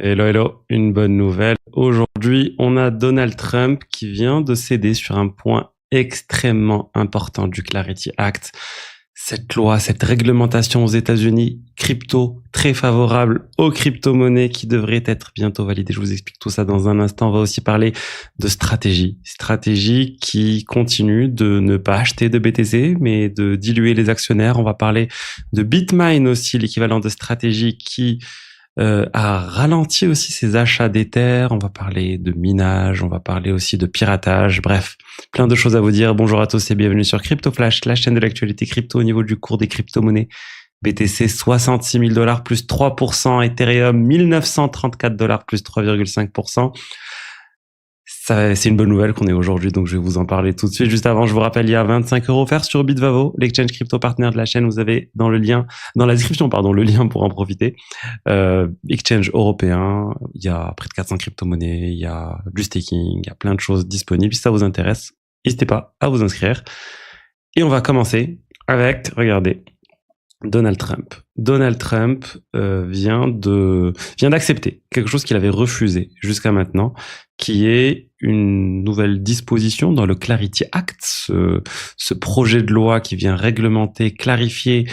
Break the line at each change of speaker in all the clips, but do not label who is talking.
Hello, hello, une bonne nouvelle. Aujourd'hui, on a Donald Trump qui vient de céder sur un point extrêmement important du Clarity Act. Cette loi, cette réglementation aux États-Unis, crypto, très favorable aux crypto-monnaies qui devrait être bientôt validée. Je vous explique tout ça dans un instant. On va aussi parler de stratégie. Stratégie qui continue de ne pas acheter de BTC, mais de diluer les actionnaires. On va parler de Bitmain aussi, l'équivalent de stratégie qui a ralenti aussi ses achats d'Ether. On va parler de minage, on va parler aussi de piratage. Bref, plein de choses à vous dire. Bonjour à tous et bienvenue sur Crypto Flash, la chaîne de l'actualité crypto au niveau du cours des crypto-monnaies. BTC 66 000 $, plus 3%. Ethereum 1934 $, plus 3,5%. Ça, c'est une bonne nouvelle qu'on est aujourd'hui, donc je vais vous en parler tout de suite. Juste avant, je vous rappelle, il y a 25 € offerts sur Bitvavo, l'exchange crypto partner de la chaîne. Vous avez dans la description, le lien pour en profiter. Exchange européen, il y a près de 400 crypto-monnaies, il y a du staking, il y a plein de choses disponibles. Si ça vous intéresse, n'hésitez pas à vous inscrire. Et on va commencer avec, regardez, Donald Trump. Donald Trump vient d'accepter quelque chose qu'il avait refusé jusqu'à maintenant, qui est une nouvelle disposition dans le Clarity Act, ce projet de loi qui vient réglementer, clarifier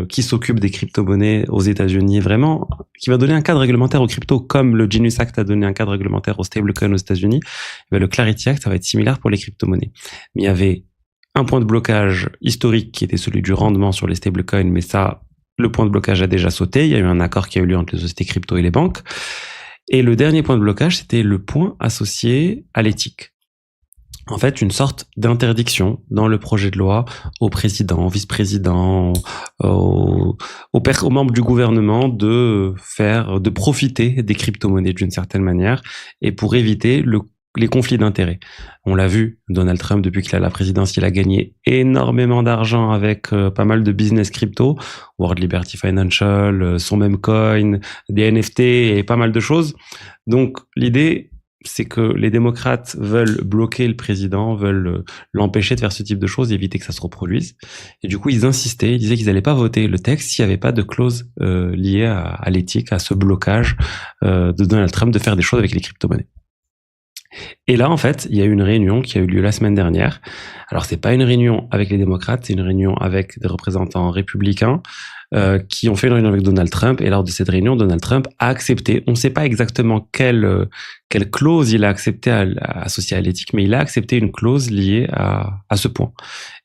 qui s'occupe des crypto-monnaies aux États-Unis, vraiment, qui va donner un cadre réglementaire aux cryptos comme le Genius Act a donné un cadre réglementaire aux stablecoins aux États-Unis. Le Clarity Act, ça va être similaire pour les crypto-monnaies. Mais il y avait un point de blocage historique qui était celui du rendement sur les stablecoins, mais ça, le point de blocage a déjà sauté. Il y a eu un accord qui a eu lieu entre les sociétés crypto et les banques. Et le dernier point de blocage, c'était le point associé à l'éthique. En fait, une sorte d'interdiction dans le projet de loi au président, au vice-président, aux membres du gouvernement de profiter des crypto-monnaies d'une certaine manière et pour éviter les conflits d'intérêts. On l'a vu, Donald Trump, depuis qu'il a la présidence, il a gagné énormément d'argent avec pas mal de business crypto, World Liberty Financial, son même coin, des NFT et pas mal de choses. Donc, l'idée, c'est que les démocrates veulent bloquer le président, veulent l'empêcher de faire ce type de choses, éviter que ça se reproduise. Et du coup, ils insistaient, ils disaient qu'ils n'allaient pas voter le texte s'il n'y avait pas de clause liée à l'éthique, à ce blocage de Donald Trump de faire des choses avec les crypto-monnaies. Et là, en fait, il y a eu une réunion qui a eu lieu la semaine dernière. Alors, c'est pas une réunion avec les démocrates, c'est une réunion avec des représentants républicains qui ont fait une réunion avec Donald Trump. Et lors de cette réunion, Donald Trump a accepté, on ne sait pas exactement quelle clause il a accepté associée à l'éthique, mais il a accepté une clause liée à ce point.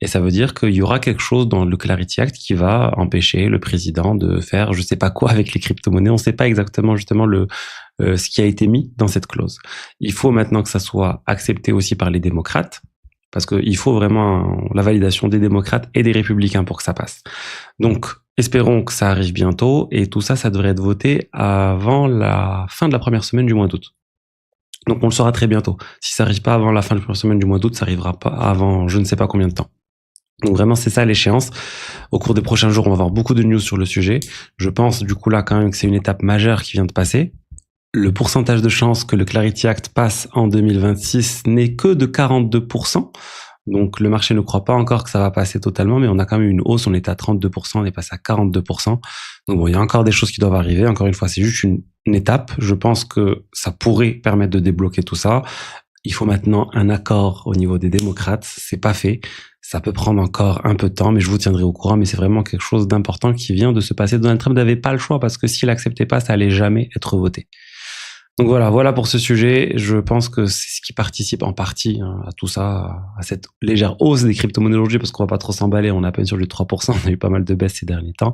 Et ça veut dire qu'il y aura quelque chose dans le Clarity Act qui va empêcher le président de faire je sais pas quoi avec les crypto-monnaies. On ne sait pas exactement justement ce qui a été mis dans cette clause. Il faut maintenant que ça soit accepté aussi par les démocrates, parce qu'il faut vraiment la validation des démocrates et des républicains pour que ça passe. Donc, espérons que ça arrive bientôt, et tout ça, ça devrait être voté avant la fin de la première semaine du mois d'août. Donc, on le saura très bientôt. Si ça arrive pas avant la fin de la première semaine du mois d'août, ça arrivera pas avant je ne sais pas combien de temps. Donc vraiment, c'est ça l'échéance. Au cours des prochains jours, on va avoir beaucoup de news sur le sujet. Je pense du coup là quand même que c'est une étape majeure qui vient de passer. Le pourcentage de chances que le Clarity Act passe en 2026 n'est que de 42%. Donc le marché ne croit pas encore que ça va passer totalement, mais on a quand même une hausse. On était à 32%, on est passé à 42%. Donc bon, il y a encore des choses qui doivent arriver. Encore une fois, c'est juste une étape. Je pense que ça pourrait permettre de débloquer tout ça. Il faut maintenant un accord au niveau des démocrates. C'est pas fait. Ça peut prendre encore un peu de temps, mais je vous tiendrai au courant. Mais c'est vraiment quelque chose d'important qui vient de se passer. Donald Trump n'avait pas le choix parce que s'il acceptait pas, ça allait jamais être voté. Donc voilà pour ce sujet. Je pense que c'est ce qui participe en partie à tout ça, à cette légère hausse des crypto-monnaies aujourd'hui, parce qu'on va pas trop s'emballer. On est à peine sur du 3%. On a eu pas mal de baisses ces derniers temps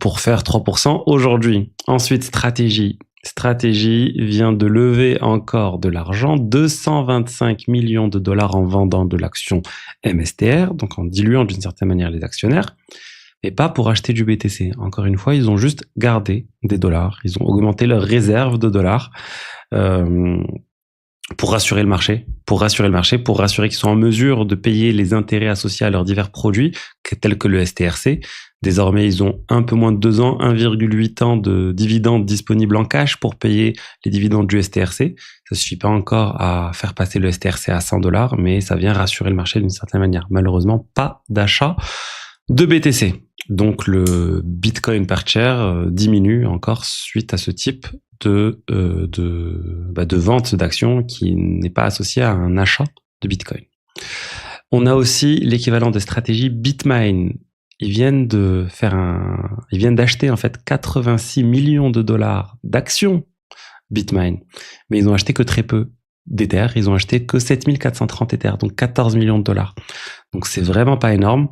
pour faire 3% aujourd'hui. Ensuite, stratégie. Stratégie vient de lever encore de l'argent, 225 millions de dollars en vendant de l'action MSTR, donc en diluant d'une certaine manière les actionnaires, mais pas pour acheter du BTC. Encore une fois, ils ont juste gardé des dollars, ils ont augmenté leur réserve de dollars pour rassurer le marché, pour rassurer qu'ils sont en mesure de payer les intérêts associés à leurs divers produits, tels que le STRC. Désormais, ils ont un peu moins de 2 ans, 1,8 ans de dividendes disponibles en cash pour payer les dividendes du STRC. Ça suffit pas encore à faire passer le STRC à $100, mais ça vient rassurer le marché d'une certaine manière. Malheureusement, pas d'achat de BTC. Donc le Bitcoin per share diminue encore suite à ce type de vente d'actions qui n'est pas associé à un achat de Bitcoin. On a aussi l'équivalent de stratégie Bitmain. Ils viennent d'acheter en fait 86 millions de dollars d'actions Bitmain, mais ils ont acheté que très peu d'Ether. Ils ont acheté que 7430 Ether, donc 14 millions de dollars. Donc c'est vraiment pas énorme.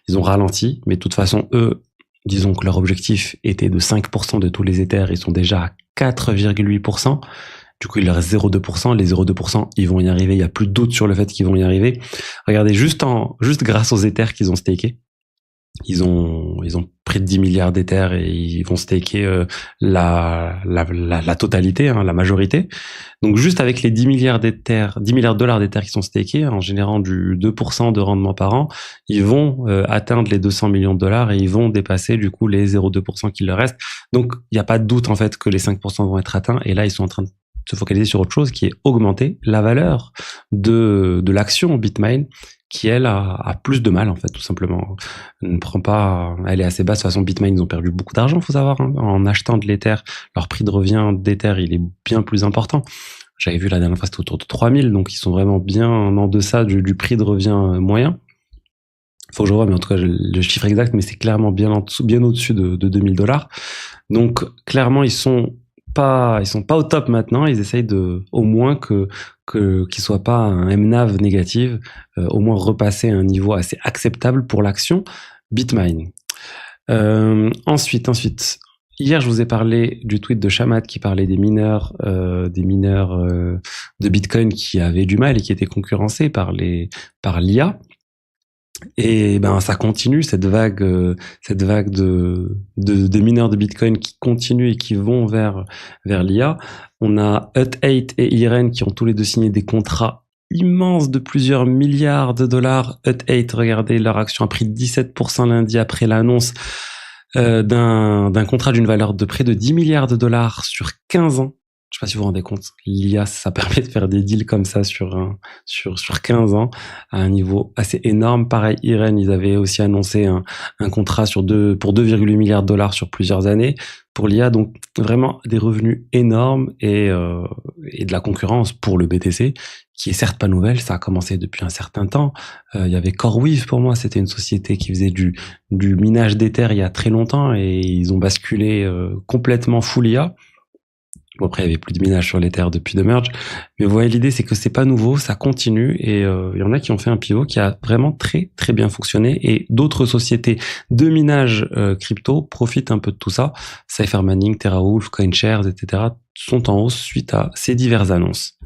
Ils ont ralenti, mais de toute façon, eux, disons que leur objectif était de 5% de tous les Ethers. Ils sont déjà à 4,8%. Du coup, il leur reste 0,2%. Les 0,2%, ils vont y arriver. Il n'y a plus de doute sur le fait qu'ils vont y arriver. Regardez, juste grâce aux Ethers qu'ils ont stakés, ils ont près de 10 milliards d'Ethers et ils vont staker la totalité, hein, la majorité. Donc juste avec les 10 milliards d'Ethers, 10 milliards de dollars d'Ethers qui sont stakés, en générant du 2% de rendement par an, ils vont atteindre les 200 millions de dollars et ils vont dépasser du coup les 0,2% qu'il leur reste. Donc il n'y a pas de doute en fait que les 5% vont être atteints et là ils sont en train de se focaliser sur autre chose qui est augmenter la valeur de l'action Bitmain qui elle a plus de mal en fait tout simplement. Ne prend pas, elle est assez basse. De toute façon, Bitmain ils ont perdu beaucoup d'argent, faut savoir, hein. En achetant de l'Ether, leur prix de revient d'Ether il est bien plus important. J'avais vu la dernière fois c'était autour de 3000, donc ils sont vraiment bien en deçà du prix de revient moyen. Faut que je vois, mais en tout cas le chiffre exact, mais c'est clairement bien au-dessus de 2000 dollars. Donc clairement ils sont pas au top maintenant. Ils essayent au moins qu'il soit pas un MNAV négatif, au moins repasser à un niveau assez acceptable pour l'action Bitmain. Ensuite, hier je vous ai parlé du tweet de Shamat qui parlait des mineurs de Bitcoin qui avaient du mal et qui étaient concurrencés par l'IA. Et ben ça continue cette vague de mineurs de Bitcoin qui continuent et qui vont vers l'IA. On a Hut8 et Iren qui ont tous les deux signé des contrats immenses de plusieurs milliards de dollars. Hut8, regardez, leur action a pris 17% lundi après l'annonce d'un contrat d'une valeur de près de 10 milliards de dollars sur 15 ans. Je sais pas si vous vous rendez compte, l'IA, ça permet de faire des deals comme ça sur 15 ans à un niveau assez énorme. Pareil, Iren, ils avaient aussi annoncé un contrat pour 2,8 milliards de dollars sur plusieurs années pour l'IA. Donc vraiment des revenus énormes et de la concurrence pour le BTC qui est certes pas nouvelle, ça a commencé depuis un certain temps. Il y avait CoreWeave pour moi, c'était une société qui faisait du minage d'Ether il y a très longtemps et ils ont basculé complètement full IA. Bon, après, il y avait plus de minage sur l'Ether depuis The Merge. Mais vous voyez, l'idée, c'est que c'est pas nouveau, ça continue. Et il y en a qui ont fait un pivot qui a vraiment très, très bien fonctionné. Et d'autres sociétés de minage crypto profitent un peu de tout ça. Cyphermanning, TeraWulf, CoinShares, etc. sont en hausse suite à ces diverses annonces.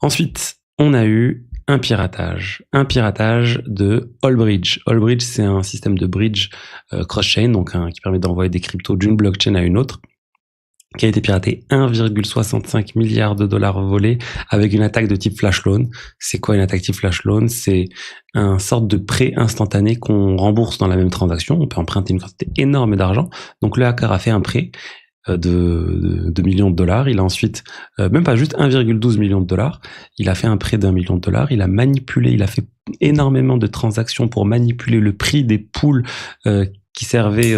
Ensuite, on a eu un piratage de Allbridge. Allbridge, c'est un système de bridge cross-chain, donc qui permet d'envoyer des cryptos d'une blockchain à une autre, qui a été piraté. 1,65 milliard de dollars volés avec une attaque de type flash loan. C'est quoi une attaque type flash loan? C'est un sorte de prêt instantané qu'on rembourse dans la même transaction. On peut emprunter une quantité énorme d'argent. Donc le hacker a fait un prêt de millions de dollars. Il a ensuite, même pas juste 1,12 million de dollars, il a fait un prêt d'1 million de dollars. Il a fait énormément de transactions pour manipuler le prix des pools qui servait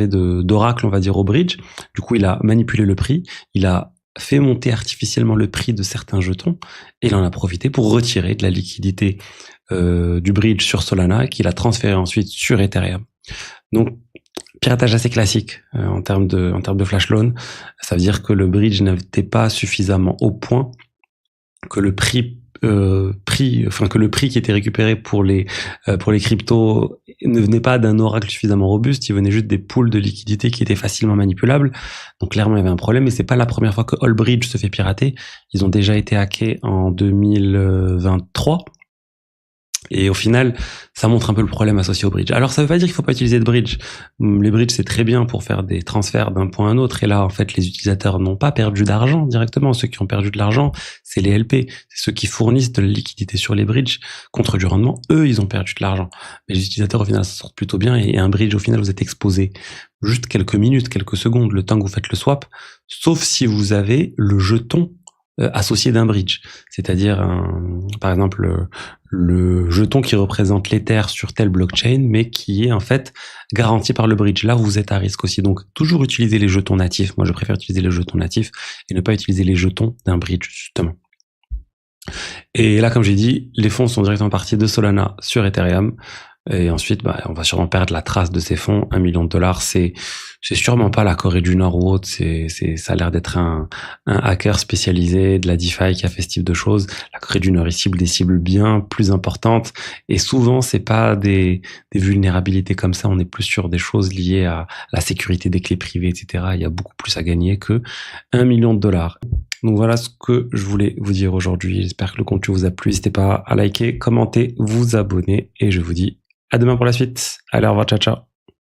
d'oracle, on va dire, au bridge. Du coup, il a manipulé le prix, il a fait monter artificiellement le prix de certains jetons et il en a profité pour retirer de la liquidité du bridge sur Solana qu'il a transféré ensuite sur Ethereum. Donc, piratage assez classique en termes de flash loan. Ça veut dire que le bridge n'était pas suffisamment au point, que le prix qui était récupéré pour les cryptos ne venait pas d'un oracle suffisamment robuste, il venait juste des pools de liquidités qui étaient facilement manipulables. Donc clairement il y avait un problème et c'est pas la première fois que Allbridge se fait pirater. Ils ont déjà été hackés en 2023. Et au final, ça montre un peu le problème associé au bridge. Alors, ça veut pas dire qu'il faut pas utiliser de bridge. Les bridges, c'est très bien pour faire des transferts d'un point à un autre. Et là, en fait, les utilisateurs n'ont pas perdu d'argent directement. Ceux qui ont perdu de l'argent, c'est les LP. C'est ceux qui fournissent de la liquidité sur les bridges contre du rendement. Eux, ils ont perdu de l'argent. Mais les utilisateurs, au final, s'en sortent plutôt bien. Et un bridge, au final, vous êtes exposé juste quelques minutes, quelques secondes, le temps que vous faites le swap. Sauf si vous avez le jeton associé d'un bridge. C'est-à-dire, par exemple, le jeton qui représente l'Ether sur telle blockchain, mais qui est en fait garanti par le bridge. Là, vous êtes à risque aussi. Donc, toujours utiliser les jetons natifs. Moi, je préfère utiliser les jetons natifs et ne pas utiliser les jetons d'un bridge, justement. Et là, comme j'ai dit, les fonds sont directement partis de Solana sur Ethereum. Et ensuite, on va sûrement perdre la trace de ces fonds. $1 million, c'est sûrement pas la Corée du Nord ou autre. Ça a l'air d'être un hacker spécialisé de la DeFi qui a fait ce type de choses. La Corée du Nord, il cible des cibles bien plus importantes. Et souvent, c'est pas des vulnérabilités comme ça. On est plus sur des choses liées à la sécurité des clés privées, etc. Il y a beaucoup plus à gagner que $1 million. Donc voilà ce que je voulais vous dire aujourd'hui. J'espère que le contenu vous a plu. N'hésitez pas à liker, commenter, vous abonner. Et je vous dis à demain pour la suite. Allez, au revoir, ciao, ciao.